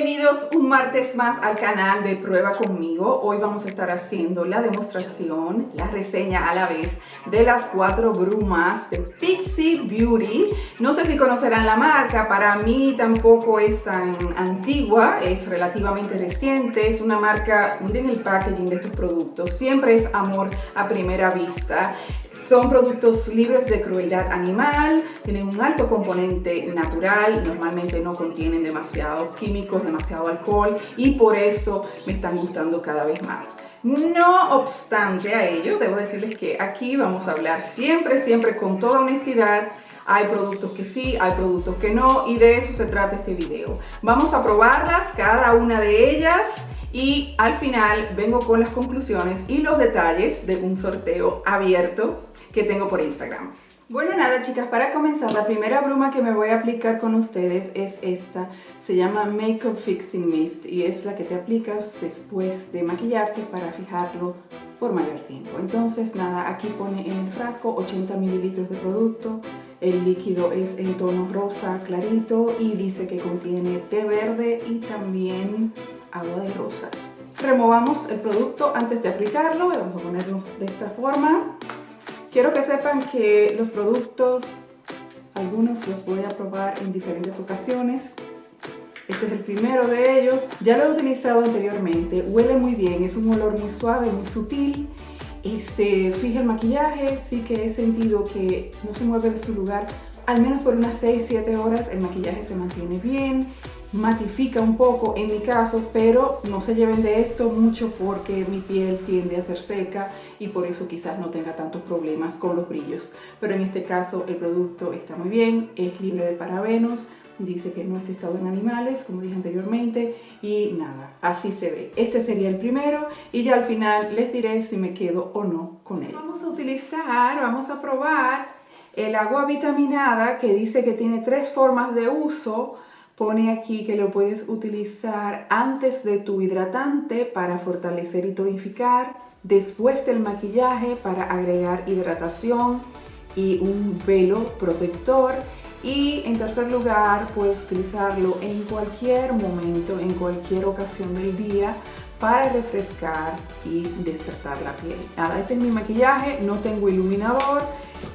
Bienvenidos un martes más al canal de Prueba Conmigo. Hoy vamos a estar haciendo la demostración, la reseña a la vez de las 4 brumas de Pixi Beauty. No sé si conocerán la marca, para mí tampoco es tan antigua, es relativamente reciente. Es una marca, miren el packaging de estos productos, siempre es amor a primera vista. Son productos libres de crueldad animal, tienen un alto componente natural, normalmente no contienen demasiados químicos, demasiado alcohol y por eso me están gustando cada vez más. No obstante a ello, debo decirles que aquí vamos a hablar siempre con toda honestidad. Hay productos que sí, hay productos que no y de eso se trata este video. Vamos a probarlas, cada una de ellas. Y al final vengo con las conclusiones y los detalles de un sorteo abierto que tengo por Instagram. Bueno, nada chicas, para comenzar, la primera bruma que me voy a aplicar con ustedes es esta. Se llama Makeup Fixing Mist y es la que te aplicas después de maquillarte para fijarlo por mayor tiempo. Entonces nada, aquí pone en el frasco 80 mililitros de producto. El líquido es en tono rosa clarito y dice que contiene té verde y también agua de rosas. Removamos el producto antes de aplicarlo. Vamos a ponernos de esta forma. Quiero que sepan que los productos, algunos los voy a probar en diferentes ocasiones. Este es el primero de ellos. Ya lo he utilizado anteriormente. Huele muy bien, es un olor muy suave, muy sutil. Fija el maquillaje, sí que he sentido que no se mueve de su lugar. Al menos por unas 6-7 horas el maquillaje se mantiene bien, matifica un poco en mi caso, pero no se lleven de esto mucho porque mi piel tiende a ser seca y por eso quizás no tenga tantos problemas con los brillos. Pero en este caso el producto está muy bien, es libre de parabenos, dice que no es testado en animales, como dije anteriormente, y nada, así se ve. Este sería el primero y ya al final les diré si me quedo o no con él. Vamos a probar el agua vitaminada, que dice que tiene 3 formas de uso. Pone aquí que lo puedes utilizar antes de tu hidratante para fortalecer y tonificar, después del maquillaje para agregar hidratación y un velo protector, y en tercer lugar puedes utilizarlo en cualquier momento, en cualquier ocasión del día para refrescar y despertar la piel. Nada, este es mi maquillaje, no tengo iluminador,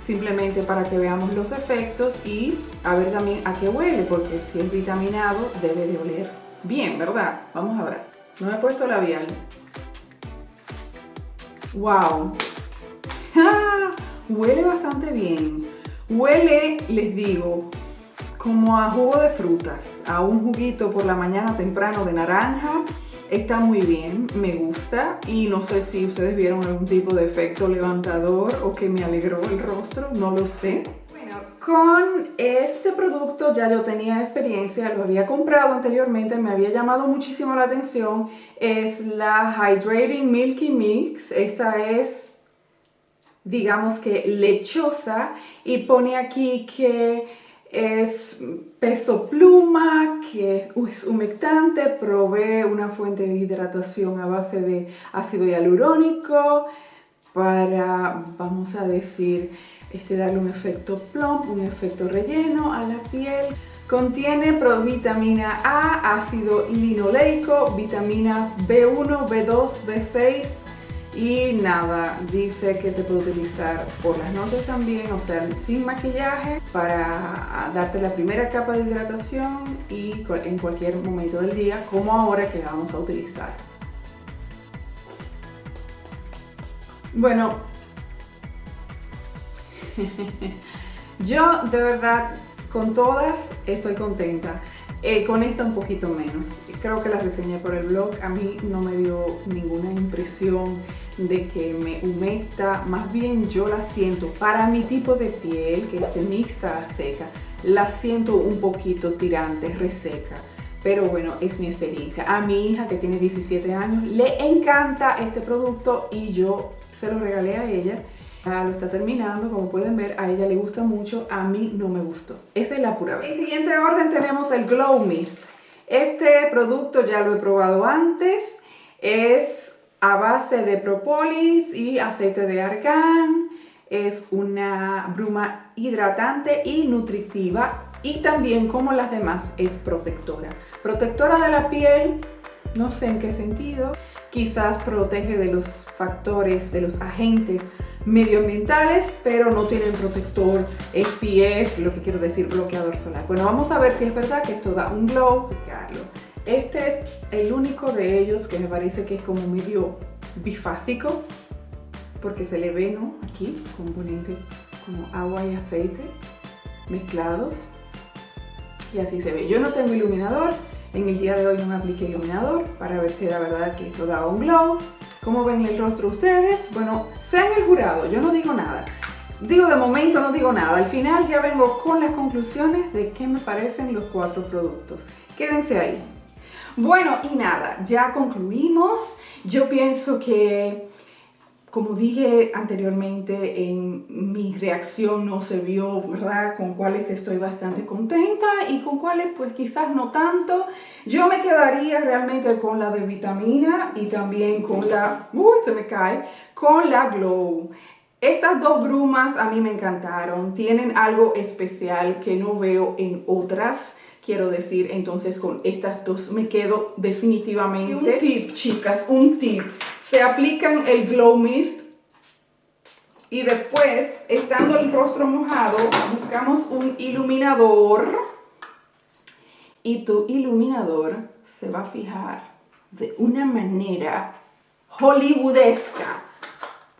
simplemente para que veamos los efectos y a ver también a qué huele, porque si es vitaminado debe de oler bien, ¿verdad? Vamos a ver. No me he puesto labial. ¡Wow! Huele bastante bien. Huele, les digo, como a jugo de frutas, a un juguito por la mañana temprano de naranja. Está muy bien, me gusta y no sé si ustedes vieron algún tipo de efecto levantador o que me alegró el rostro, no lo sé. Bueno, con este producto ya yo tenía experiencia, lo había comprado anteriormente, me había llamado muchísimo la atención. Es la Hydrating Milky Mix, esta es, digamos que lechosa, y pone aquí que es peso pluma, que es humectante, provee una fuente de hidratación a base de ácido hialurónico para, vamos a decir, darle un efecto plump, un efecto relleno a la piel. Contiene provitamina A, ácido linoleico, vitaminas B1, B2, B6 y nada, dice que se puede utilizar por las noches también, o sea, sin maquillaje, para darte la primera capa de hidratación y en cualquier momento del día, como ahora que la vamos a utilizar. Bueno, yo de verdad con todas estoy contenta. Con esta un poquito menos. Creo que la reseñé por el blog, a mí no me dio ninguna impresión de que me humecta, más bien yo la siento, para mi tipo de piel, que es de mixta a seca, la siento un poquito tirante, reseca. Pero bueno, es mi experiencia. A mi hija, que tiene 17 años, le encanta este producto y yo se lo regalé a ella. Lo está terminando, como pueden ver, a ella le gusta mucho, a mí no me gustó. Esa es la pura verdad. En siguiente orden tenemos el Glow Mist. Este producto ya lo he probado antes, es a base de propolis y aceite de argán. Es una bruma hidratante y nutritiva y también, como las demás, es protectora. Protectora de la piel, no sé en qué sentido. Quizás protege de los factores, de los agentes medioambientales, pero no tienen protector SPF, lo que quiero decir bloqueador solar. Bueno, vamos a ver si es verdad que esto da un glow. Este es el único de ellos que me parece que es como medio bifásico, porque se le ve, ¿no? Aquí, componente como agua y aceite mezclados. Y así se ve. Yo no tengo iluminador. En el día de hoy no me apliqué iluminador para ver si era verdad que esto da un glow. ¿Cómo ven el rostro ustedes? Bueno, sean el jurado, yo no digo nada. Digo de momento no digo nada. Al final ya vengo con las conclusiones de qué me parecen los 4 productos. Quédense ahí. Bueno, y nada, ya concluimos. Yo pienso que, como dije anteriormente, en mi reacción no se vio, ¿verdad? Con cuáles estoy bastante contenta y con cuáles pues quizás no tanto. Yo me quedaría realmente con la de vitamina y también con la, se me cae, con la Glow. Estas 2 brumas a mí me encantaron, tienen algo especial que no veo en otras. Quiero decir, entonces con estas 2 me quedo definitivamente. Un tip, chicas, un tip. Se aplican el Glow Mist y después, estando el rostro mojado, buscamos un iluminador. Y tu iluminador se va a fijar de una manera hollywoodesca.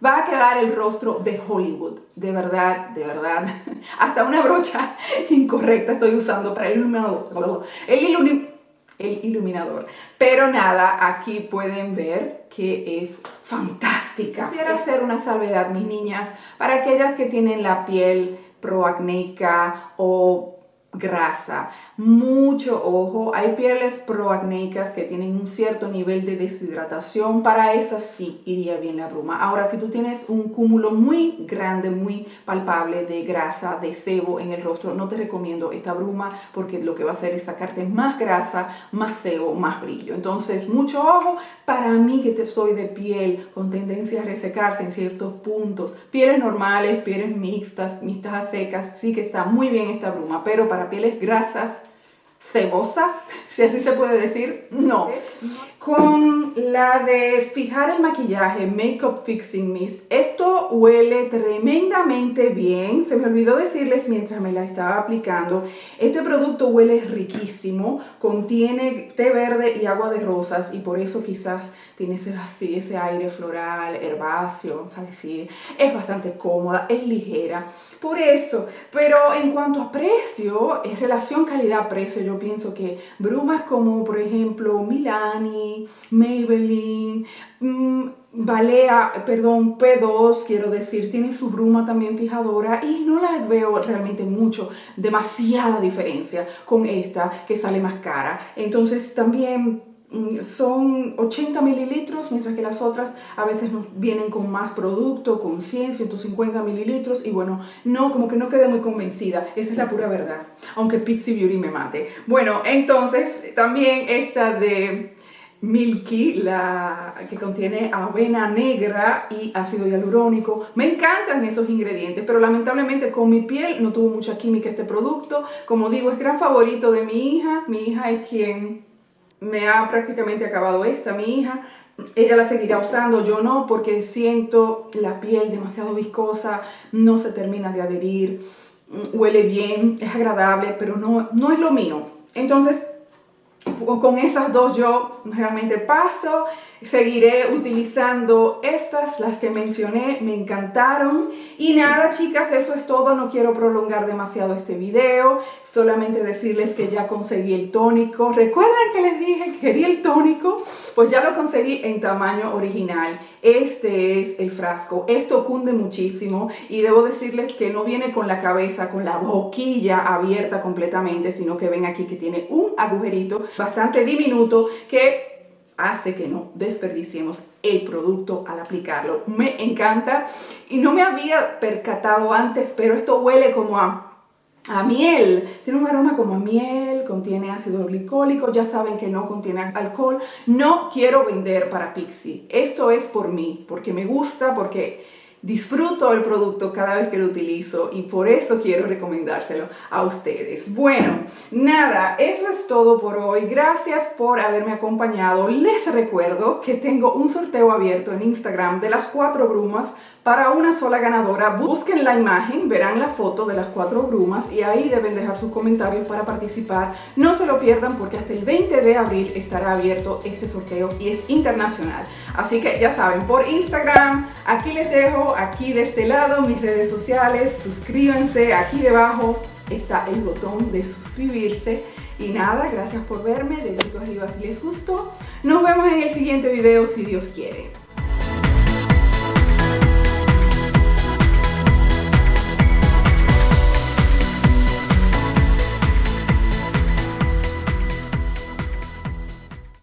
Va a quedar el rostro de Hollywood, de verdad, de verdad. Hasta una brocha incorrecta estoy usando para el iluminador. El iluminador. Pero nada, aquí pueden ver que es fantástica. Quisiera hacer una salvedad, mis niñas, para aquellas que tienen la piel proacnéica o grasa. Mucho ojo, hay pieles proacnéicas que tienen un cierto nivel de deshidratación. Para esas sí iría bien la bruma. Ahora, si tú tienes un cúmulo muy grande, muy palpable de grasa, de sebo en el rostro, no te recomiendo esta bruma porque lo que va a hacer es sacarte más grasa, más sebo, más brillo. Entonces, mucho ojo. Para mí, que soy de piel con tendencia a resecarse en ciertos puntos, pieles normales, pieles mixtas a secas, sí que está muy bien esta bruma, pero para pieles grasas, cebosas, si así se puede decir, no. Con la de fijar el maquillaje, Makeup Fixing Mist, esto huele tremendamente bien. Se me olvidó decirles mientras me la estaba aplicando, este producto huele riquísimo, contiene té verde y agua de rosas y por eso quizás tiene ese aire floral, herbáceo, ¿sabes? Sí, es bastante cómoda, es ligera, por eso. Pero en cuanto a precio, en relación calidad-precio, yo pienso que brumas como por ejemplo Milani, Maybelline, P2, quiero decir, tiene su bruma también fijadora y no la veo realmente demasiada diferencia con esta que sale más cara. Entonces también son 80 mililitros, mientras que las otras a veces vienen con más producto, con 100, 150 mililitros y bueno, no, como que no quedé muy convencida, esa es la pura verdad, aunque Pixi Beauty me mate. Bueno, entonces también esta de Milky, la que contiene avena negra y ácido hialurónico. Me encantan esos ingredientes, pero lamentablemente con mi piel no tuvo mucha química este producto. Como digo, es gran favorito de mi hija. Mi hija es quien me ha prácticamente acabado mi hija. Ella la seguirá usando, yo no, porque siento la piel demasiado viscosa, no se termina de adherir, huele bien, es agradable, pero no es lo mío. Entonces, con esas 2 yo realmente paso. Seguiré utilizando estas, las que mencioné, me encantaron. Y nada, chicas, eso es todo. No quiero prolongar demasiado este video. Solamente decirles que ya conseguí el tónico. ¿Recuerdan que les dije que quería el tónico? Pues ya lo conseguí en tamaño original. Este es el frasco. Esto cunde muchísimo. Y debo decirles que no viene con la cabeza, con la boquilla abierta completamente, sino que ven aquí que tiene un agujerito bastante diminuto que hace que no desperdiciemos el producto al aplicarlo. Me encanta y no me había percatado antes, pero esto huele como a miel. Tiene un aroma como a miel, contiene ácido glicólico, ya saben que no contiene alcohol. No quiero vender para Pixi. Esto es por mí, porque me gusta, porque disfruto el producto cada vez que lo utilizo y por eso quiero recomendárselo a ustedes. Bueno, nada, eso es todo por hoy. Gracias por haberme acompañado. Les recuerdo que tengo un sorteo abierto en Instagram de las 4 brumas para una sola ganadora. Busquen la imagen, verán la foto de las 4 brumas y ahí deben dejar sus comentarios para participar. No se lo pierdan porque hasta el 20 de abril estará abierto este sorteo y es internacional. Así que ya saben, por Instagram, aquí les dejo, aquí de este lado, mis redes sociales. Suscríbanse, aquí debajo está el botón de suscribirse. Y nada, gracias por verme, dedito arriba si les gustó. Nos vemos en el siguiente video si Dios quiere.